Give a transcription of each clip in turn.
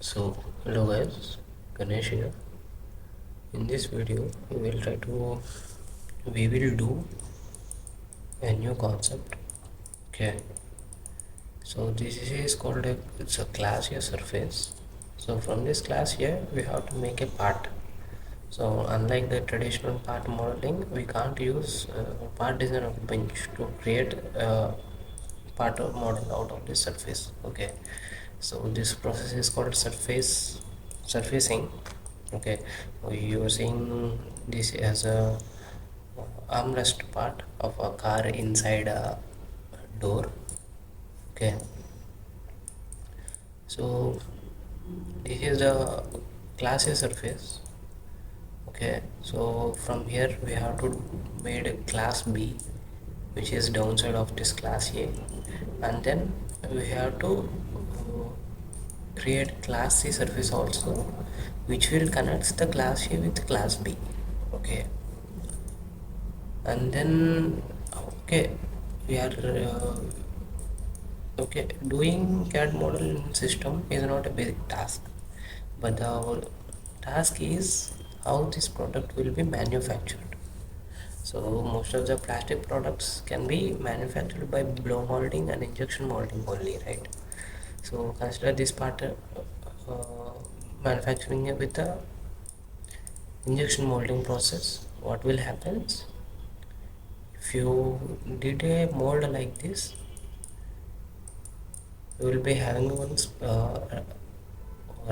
So hello guys, Ganesh here. In this video we will do a new concept. Okay, so this is called it's a class here surface. So from this class here we have to make a part. So unlike the traditional part modeling, we can't use part design of bench to create a part of model out of this surface. Okay, so this process is called surfacing. Okay, you are seeing this as a armrest part of a car inside a door. Okay, so this is the class A surface. Okay, so from here we have to made a class B, which is downside of this class A, and then we have to create class C surface also, which will connect the class A with class B. Okay, and then okay, we are okay, doing CAD model system is not a basic task, but the task is how this product will be manufactured. So most of the plastic products can be manufactured by blow molding and injection molding only, right? So consider this part manufacturing it with the injection molding process. What will happen if you did a mold like this? You will be having one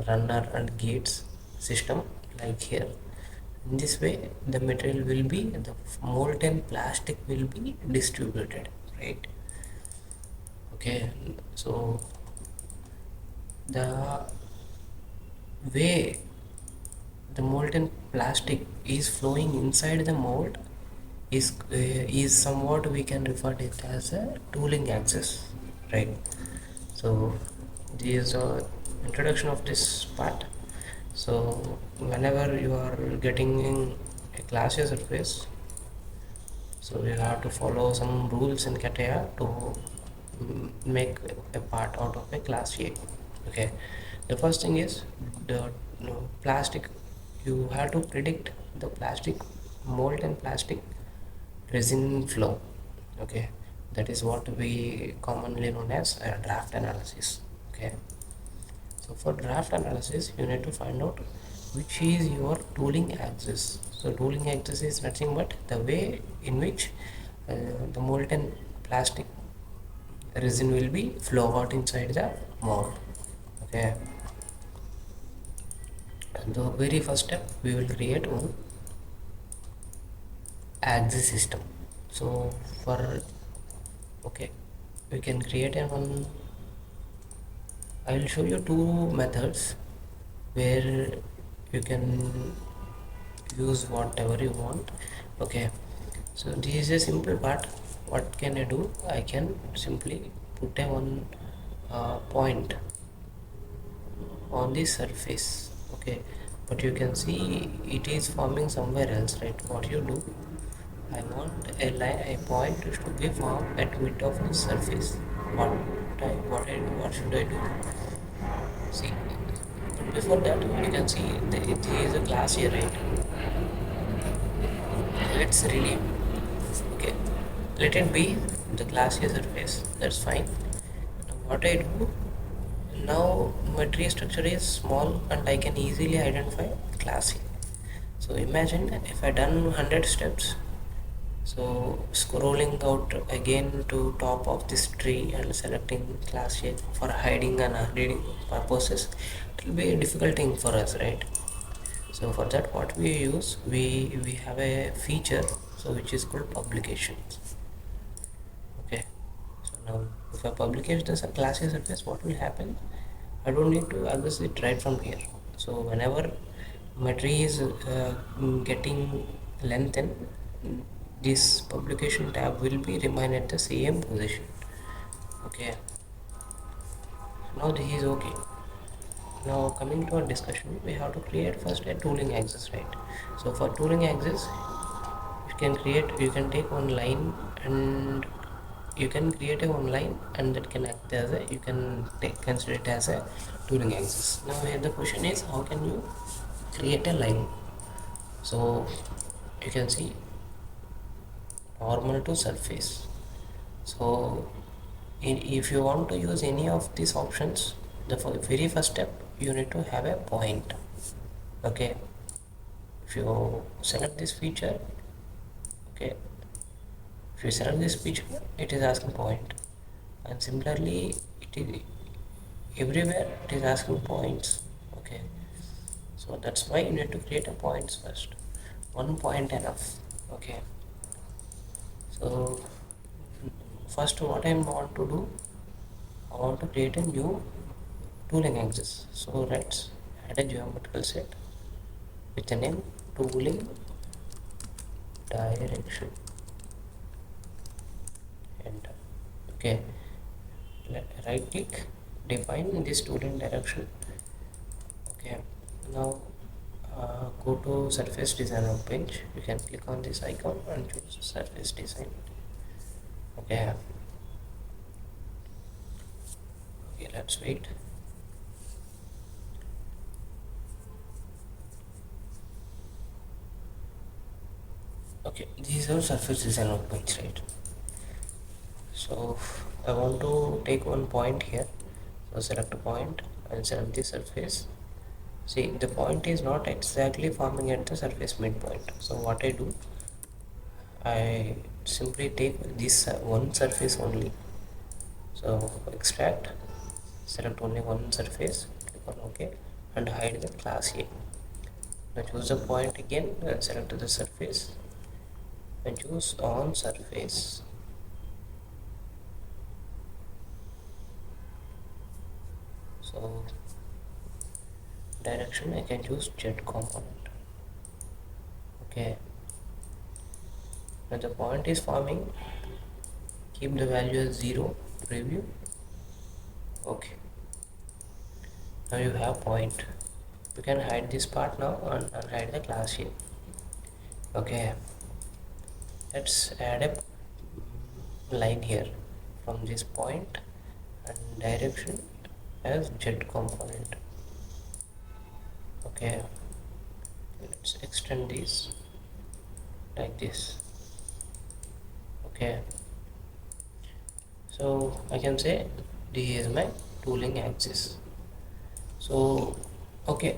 runner and gates system like here. In this way the material will be the molten plastic will be distributed, right? Okay, so the way the molten plastic is flowing inside the mold is somewhat we can refer to it as a tooling axis, right? So this is the introduction of this part. So whenever you are getting in a class A surface, so you have to follow some rules in Catia to make a part out of a class A. Okay, the first thing is the plastic. You have to predict the plastic mold and plastic resin flow. Okay, that is what we commonly known as draft analysis. Okay, so for draft analysis you need to find out which is your tooling axis. So tooling axis is nothing but the way in which the molten plastic resin will be flow out inside the mold. Okay, and the very first step we will create one axis system. So for okay, we can create a one. I will show you two methods where you can use whatever you want. Okay, so this is a simple part. What can I do? I can simply put a one point on the surface. Okay, but you can see it is forming somewhere else, right? What you do, I want a line, a point to be formed at mid of the surface. What should I do? See, but before that you can see it is a glass here, right? Let's rename. Okay, let it be the glassy surface. That's fine. Now what I do now, my tree structure is small and I can easily identify class A. So imagine if I done 100 steps, so scrolling out again to top of this tree and selecting class A for hiding and reading purposes, it will be a difficult thing for us, right? So for that what we use, we have a feature so which is called publications. Okay, so now if I publish this class A surface, what will happen? I don't need to access it right from here. So whenever my tree is getting lengthened, this publication tab will be remain at the same position. Okay, now this is okay. Now coming to our discussion, we have to create first a tooling axis, right? So for tooling axis you can take one line and you can create a one line and that can act as a, you can consider it as a tooling axis. Now here the question is, how can you create a line? So you can see normal to surface. So if you want to use any of these options, the very first step, you need to have a point. Okay, if you select this feature, okay, if you select this feature, it is asking point, and similarly it is everywhere it is asking points. Okay, so that's why you need to create a points first. One point enough. Okay, so first what I want to do, I want to create a new tooling axis. So let's add a geometrical set with the name tooling direction. And okay, right click, define this tooling direction. Okay, now go to surface design page. You can click on this icon and choose surface design. Okay, okay, let's wait. Okay, these are surface design page, right? So I want to take one point here, so select a point and select the surface. See, the point is not exactly forming at the surface midpoint. So what I do, I simply take this one surface only. So extract, select only one surface, click on OK, and hide the class A. Now choose the point again and select the surface and choose on surface. So direction, I can choose Z component. Okay, now the point is forming, keep the value as 0, preview. Okay, now you have point. You can hide this part now and hide the class here. Okay, let's add a line here from this point and direction as Z component. Okay, let's extend this like this. Okay, so I can say this is my tooling axis. So okay,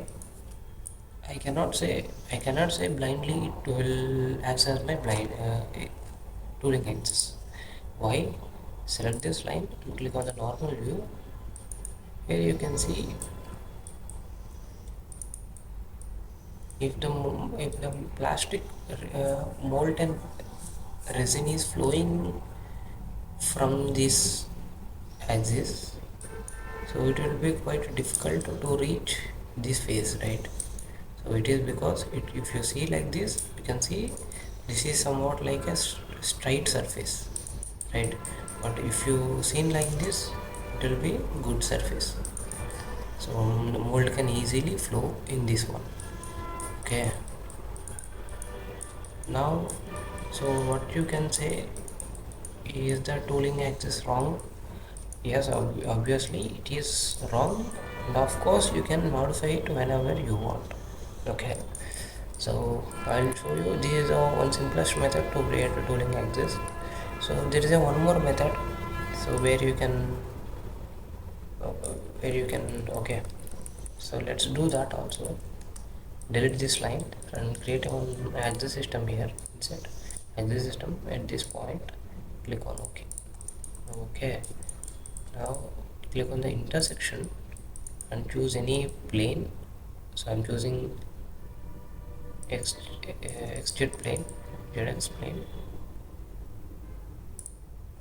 I cannot say blindly it will access my blind tooling axis. Why? Select this line and click on the normal view. Here you can see if the plastic molten resin is flowing from this axis, so it will be quite difficult to reach this phase, right? So it is because if you see like this, you can see this is somewhat like a straight surface, right? But if you seen like this, it will be good surface, so the mold can easily flow in this one. Okay, now so what you can say, is the tooling axis wrong? Yes, obviously it is wrong, and of course you can modify it whenever you want. Okay, so I'll show you, this is one simplest method to create a tooling axis. So there is a one more method, so where you can okay, so let's do that also. Delete this line and create one axis system here. Insert axis system at this point, click on OK. Okay, now click on the intersection and choose any plane. So I'm choosing xz plane, zx plane.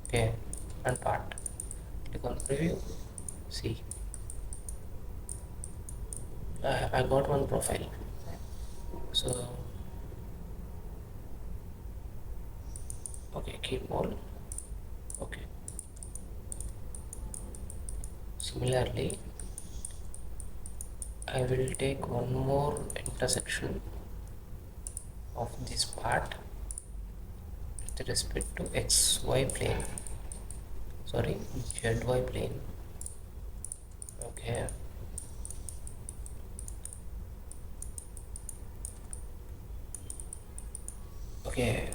Okay, and part, click on preview. See, I got one profile. So okay, keep all. Okay, similarly I will take one more intersection of this part with respect to xy plane. sorry, zy plane. Okay, okay.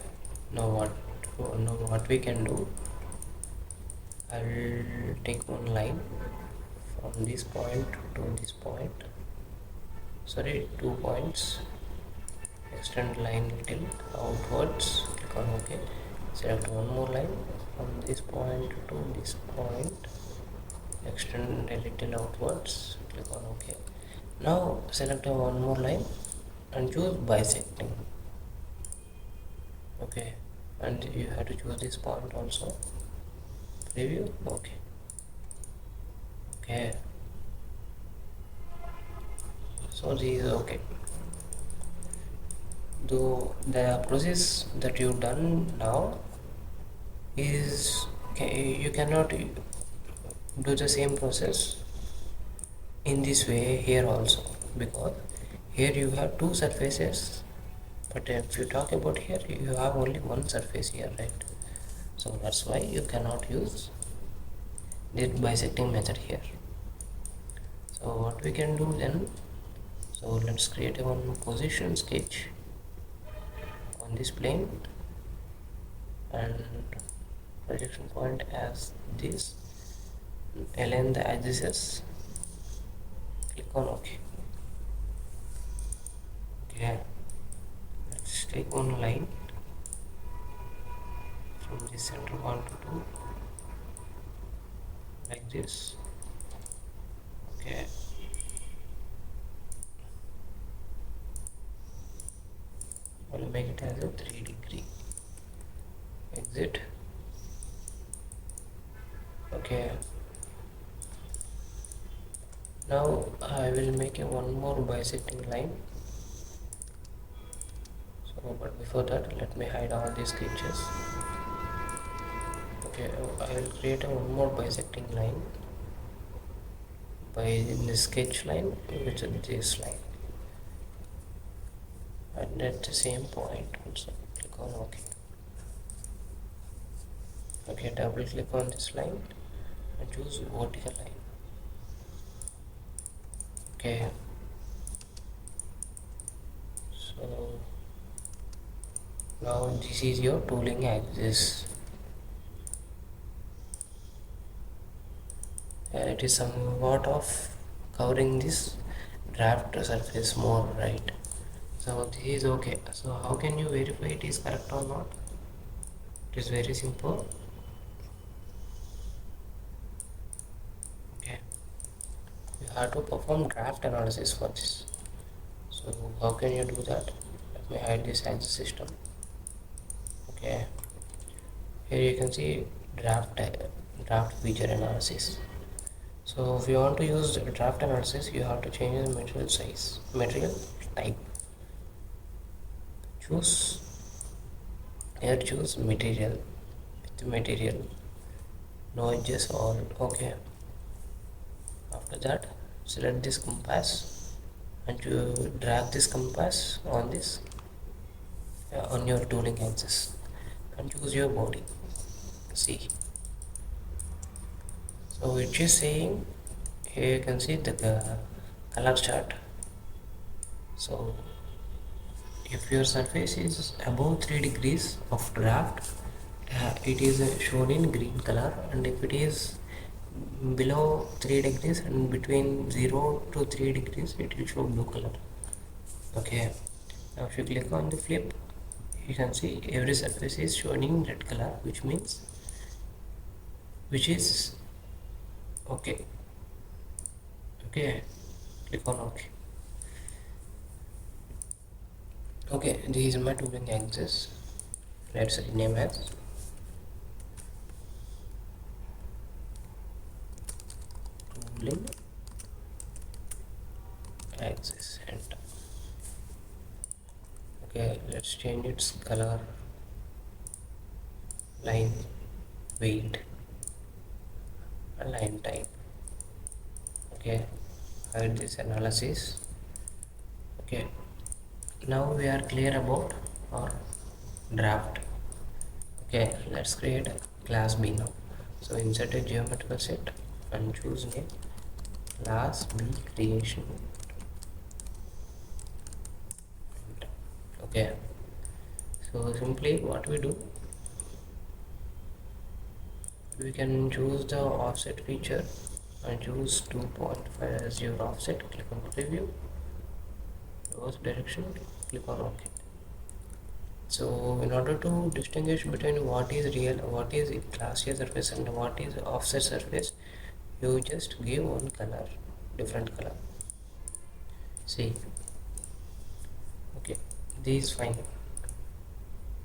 Now what we can do, I'll take one line from this point to this point, sorry, 2 points, extend line little outwards, click on ok, select one more line from this point to this point, extend a little outwards, click on ok. Now select one more line and choose bisecting. Okay, and you have to choose this point also, preview. Okay, okay, so this is okay. Though the process that you've done now is, you cannot do the same process in this way here also, because here you have two surfaces, but if you talk about here you have only one surface here, right? So that's why you cannot use this bisecting method here. So what we can do then, so let's create a one position sketch on this plane and projection point as this, align the axes, click on ok. Okay, let's take one line from this center point to 2 like this. Okay, I'll make it as a 3 degree exit. Okay, now I will make a one more bisecting line. So but before that let me hide all these sketches. Okay, I will create a one more bisecting line by the sketch line, which is this line, and at the same point also click on ok. Okay, double click on this line and choose vertical line. Okay, so now this is your tooling axis, and it is somewhat of covering this draft surface more, right? So this is okay. So how can you verify it is correct or not? It is very simple. Okay, you have to perform draft analysis for this. So how can you do that? Let me hide this axis system. Okay, here you can see draft feature analysis. So if you want to use draft analysis, you have to change the material size, material type. Choose choose material, with material, no edges, all okay. After that select this compass and you drag this compass on this on your tooling axis and choose your body. See, so it is saying here you can see the color chart. So if your surface is above 3 degrees of draft, it is shown in green color, and if it is below 3 degrees and between 0 to 3 degrees it will show blue color. Okay, now if you click on the flip, you can see every surface is shown in red color, which means is okay. Okay, click on ok. Okay, this is my tooling axis. Let's rename as tooling axis, enter. Okay, let's change its color, line, weight, and line type. Okay, hide this analysis. Okay, now we are clear about our draft. Okay, let's create a class B now. So insert a geometrical set and choose name class B creation. Okay, so simply what we do, we can choose the offset feature and choose 2.5 as your offset. Click on preview, reverse direction, click on OK. So in order to distinguish between what is real, what is class A surface and what is offset surface, you just give one color, different color. See, okay, this is fine.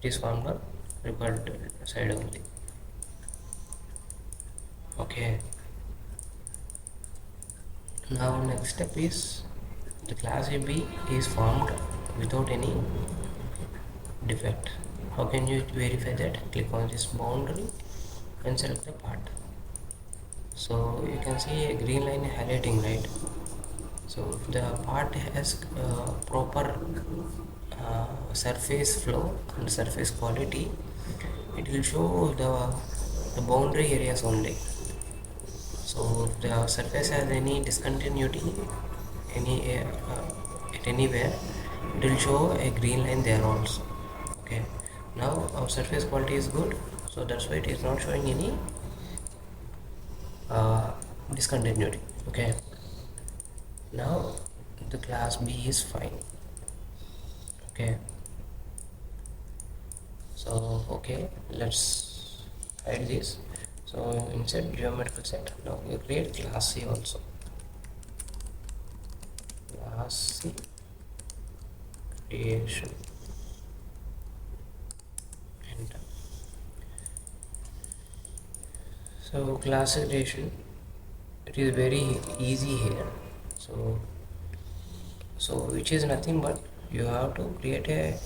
It is formed on required side only. Okay. Now next step is the class AB is formed without any defect. How can you verify that? Click on this boundary and select the part. So you can see a green line highlighting, right? So if the part has proper surface flow and surface quality, it will show the boundary areas only. So if the surface has any discontinuity at anywhere, it will show a green line there also. Okay, now our surface quality is good, so that's why it is not showing any uh, discontinuity. Okay, now the class B is fine. Okay, so okay, let's hide this. So insert geometrical set. Now you create class C also. Class C creation. Enter. So class creation, it is very easy here. So which is nothing but you have to create a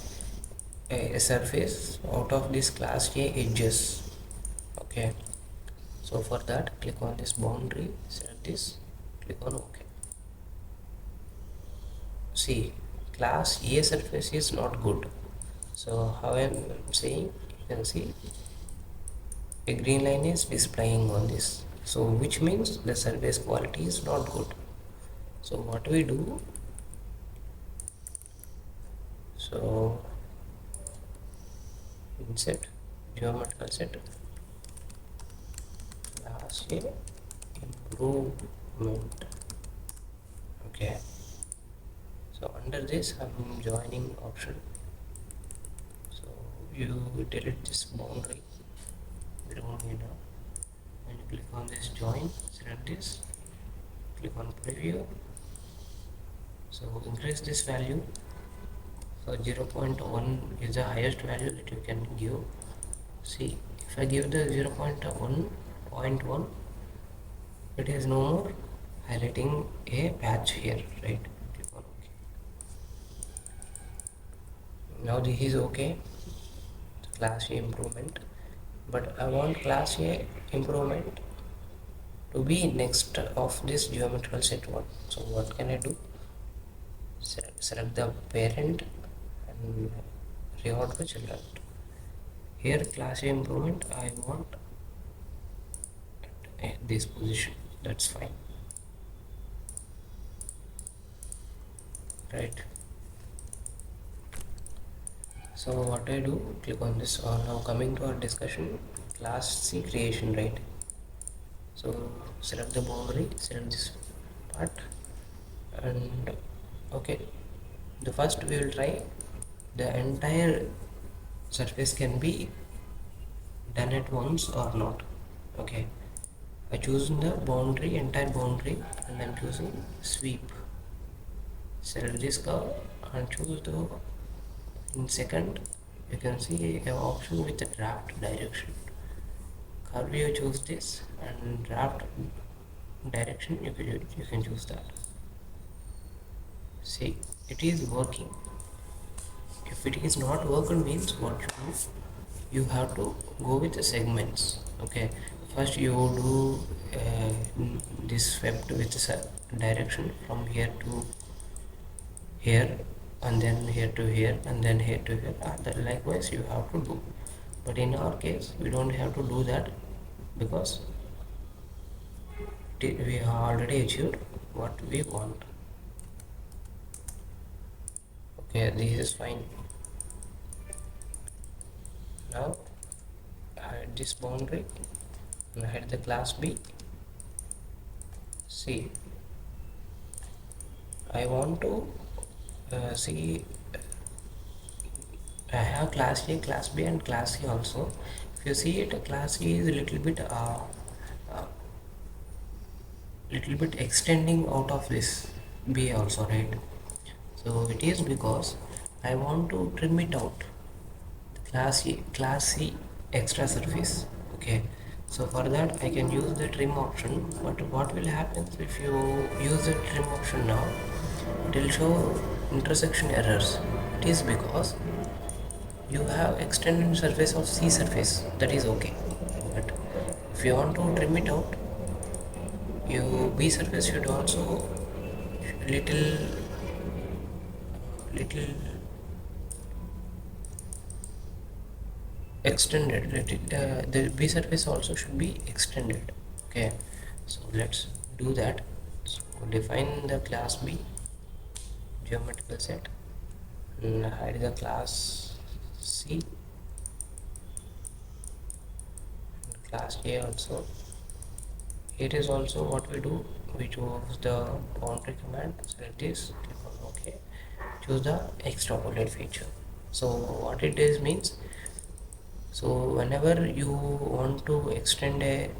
surface out of this class A edges. Okay, so for that click on this boundary, select this, click on OK. See, class A surface is not good. So how I am saying, you can see a green line is displaying on this, so which means the surface quality is not good. So what we do, so insert geometrical set class A improvement. Okay, so under this I'm joining option, so you delete this boundary, we don't need now, and you click on this join, select this, click on preview, so increase this value. So 0.1 is the highest value that you can give. See, if I give the 0.1, it is no more highlighting a patch here, right? Click on OK. Now this is okay, class A improvement, but I want class A improvement to be next of this geometrical set one. So what can I do? Select the parent and reorder the children. Here class A improvement I want at this position, that's fine, right? So what I do, click on this. Now coming to our discussion, class C creation, right? So select the boundary, select this part, and okay, the first we will try the entire surface can be done at once or not. Okay, I choose the boundary, entire boundary, and then choosing sweep, select this curve and choose the, in second you can see an option with the draft direction. Curve you choose this, and draft direction you can choose that. See, it is working. If it is not working means what you do, you have to go with the segments. Okay, first you do this swept with the direction from here to here, and then here to here, and then here to here. Likewise you have to do, but in our case we don't have to do that, because we have already achieved what we want. Okay, this is fine. Now hide this boundary and hide the class B. See, I want to see, I have class A, class B and class C also. If you see it, class A is a uh, little bit extending out of this B also, right? So it is because I want to trim it out, class C extra surface. Okay, so for that I can use the trim option, but what will happen if you use the trim option now? It will show intersection errors. It is because you have extended surface of C surface, that is okay, but if you want to trim it out, your B surface should also little little extended. The B surface also should be extended. Okay, so let's do that. So define the class B geometrical set and hide the class C and class A also. Here is also what we do. We choose the boundary command, select this, click on OK, choose the extrapolate feature. So what it is means, so whenever you want to extend a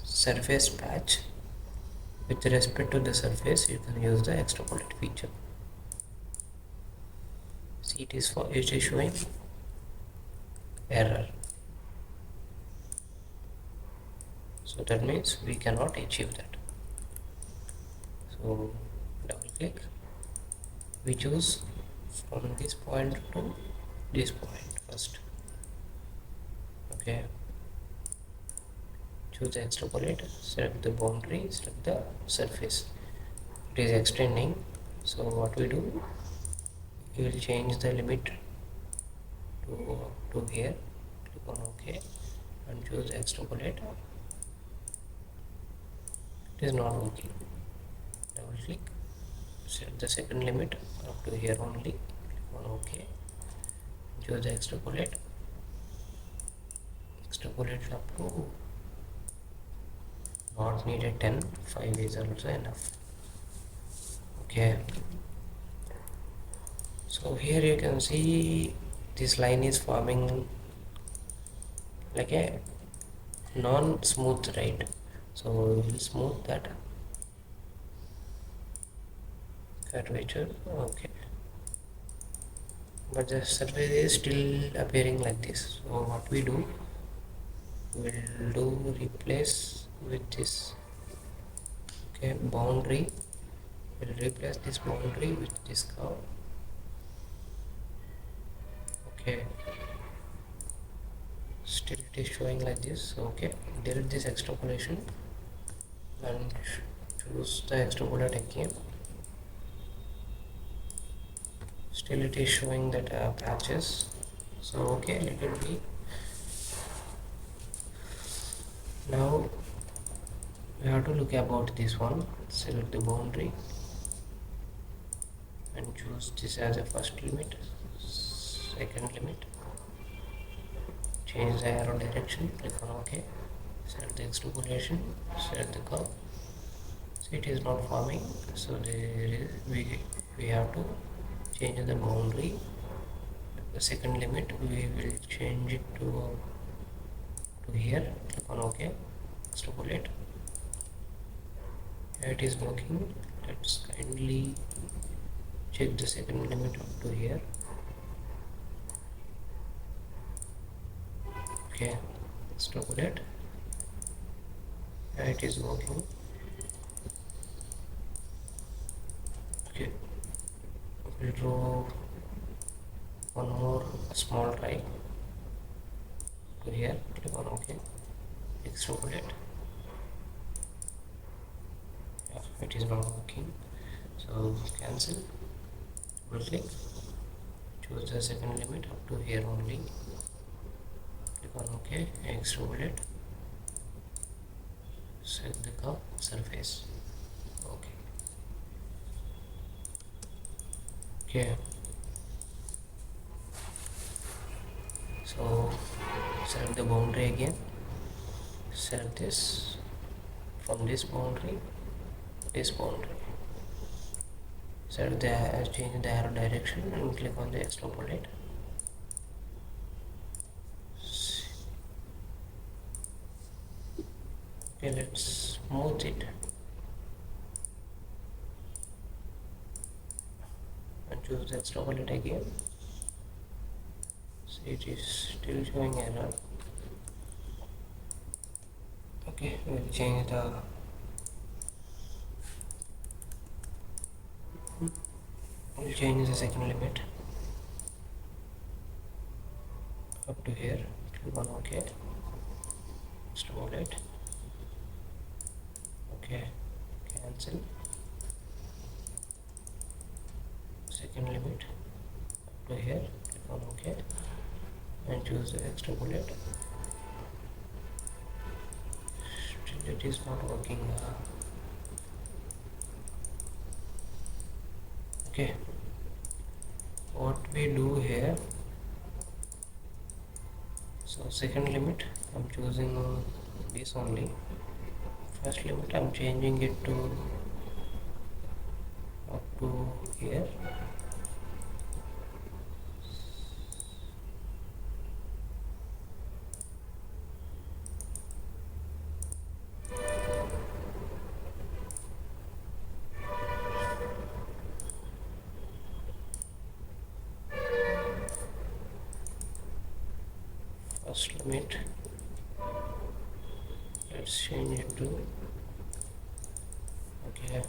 surface patch with respect to the surface, you can use the extrapolate feature. See, it is showing error, so that means we cannot achieve that. So double click, we choose from this point to this point first. Okay, choose the extrapolate, select the boundary, select the surface. It is extending, so what we do, we will change the limit to here, click on OK and choose extrapolate. It is not working. Double click, set the second limit up to here only, click on OK, choose the extrapolate up to not needed 10, 5 is also enough. Okay, so here you can see this line is forming like a non-smooth, right? So we will smooth that curvature. Okay, but the surface is still appearing like this. So what we do, we'll do replace with this. Okay, boundary, we'll replace this boundary with this curve. Okay, still it is showing like this. Okay, delete this extrapolation and choose the extrapolate again. Still it is showing that patches. So okay, let it be. Now we have to look about this one. Select the boundary and choose this as a first limit, second limit, change the arrow direction, click on OK, select the extrapolation, select the curve. So it is not forming, so we have to change the boundary. The second limit we will change it to here, click on OK, extrapolate. It is working. Let's kindly check the second limit up to here. Okay, extrapolate. It is working. Okay, we'll draw one more small try to here, click on OK, extrapolate. Yeah, it is not working, so cancel, double click, choose the second limit up to here only, click on OK, extrapolate. select the curve surface. Okay. Okay. So select the boundary again. Select this from this boundary, this boundary. Select the change the arrow direction and click on the extrapolate. Okay, let's smooth it and choose the extrapolate again. See, it is still showing error. Okay, we'll change the second limit up to here. Click on OK. Extrapolate. Okay, cancel. Second limit up to here. Click on OK and choose the extrapolate. Still it is not working. Okay, what we do here, so second limit I'm choosing this only. First limit I'm changing it to up to here. First limit, let's change it to okay,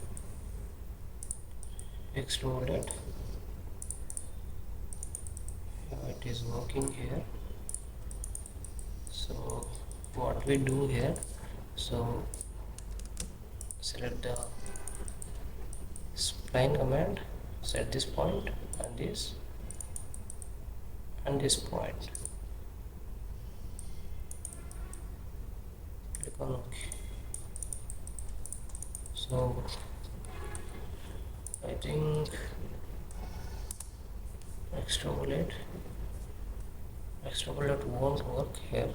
extruded. It is working here. So what we do here, so select the spline command, set this point and this point. Click on OK. So I think extrapolate won't work here.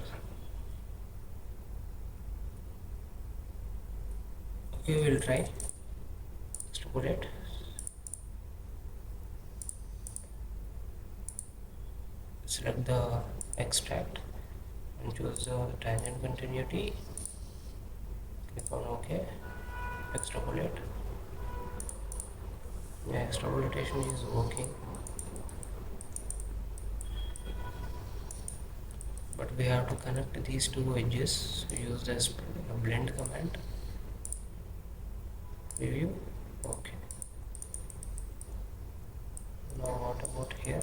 Okay, we'll try extrapolate. Select the extract and choose the tangent continuity. Click on OK. Extrapolate. The extrapolation is working, but we have to connect these two edges. So use this blend command. Preview. Okay. Now what about here?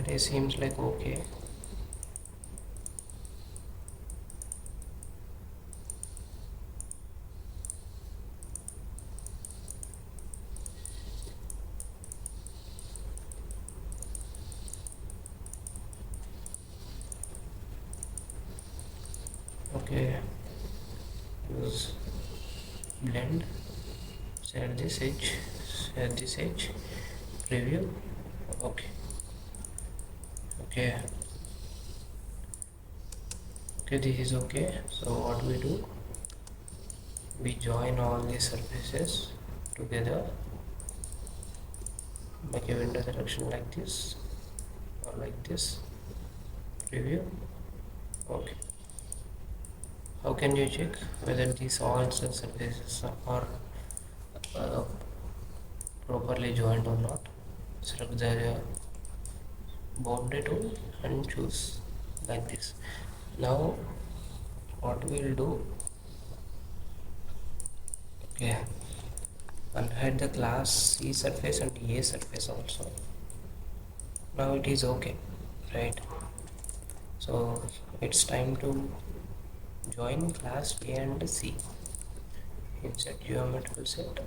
It seems like okay. Okay, use blend, set this edge, preview. Okay. Okay, this is okay. So what we do, we join all these surfaces together, make a window selection like this or like this. Preview. Okay, how can you check whether these all surfaces are uh, properly joined or not? Select the boundary tool and choose like this. Now what we'll do, okay, I'll hide the class C surface and A surface also. Now it is okay, right? So it's time to join class A and C insert geometrical set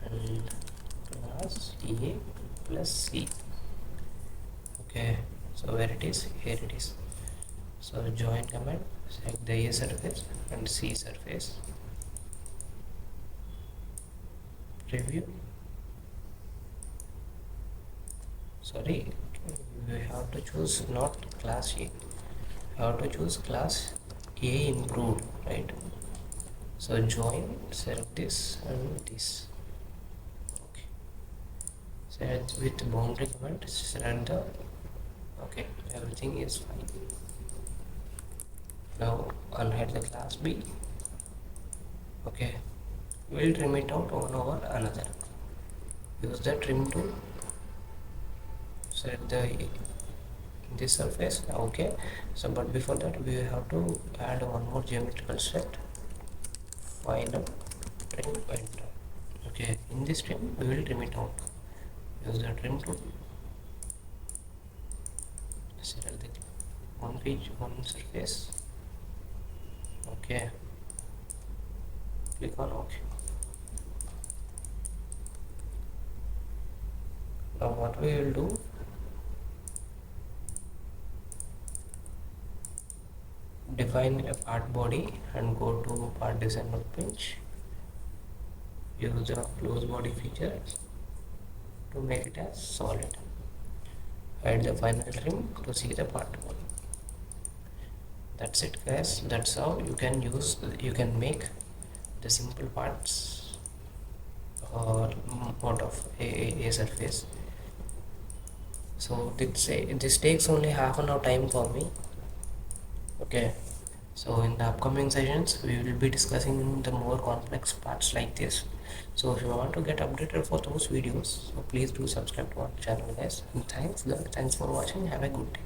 and class A plus C. Okay, so where it is? Here it is. So join command, select the A surface and C surface, preview. Sorry, we have to choose not class A. You have to choose class A improved, right? So join, select this and this. Okay. Select with boundary command, select the. Okay, everything is fine. Now unhide the class B. Okay, we'll trim it out one over another. Use the trim tool. Select the this surface. Okay, so but before that we have to add one more geometrical set. Final trim enter. Okay, in this trim we will trim it out. Use the trim tool. Select the one page, one surface. Okay, click on OK. Now what we will do, define a part body and go to part design workbench. Use the close body feature to make it as solid. Hide the final trim to see the part body. That's it guys, that's how you can make the simple parts out of a surface. So this takes only half an hour time for me. Okay, so in the upcoming sessions we will be discussing the more complex parts like this. So if you want to get updated for those videos, so please do subscribe to our channel guys, and thanks for watching. Have a good day.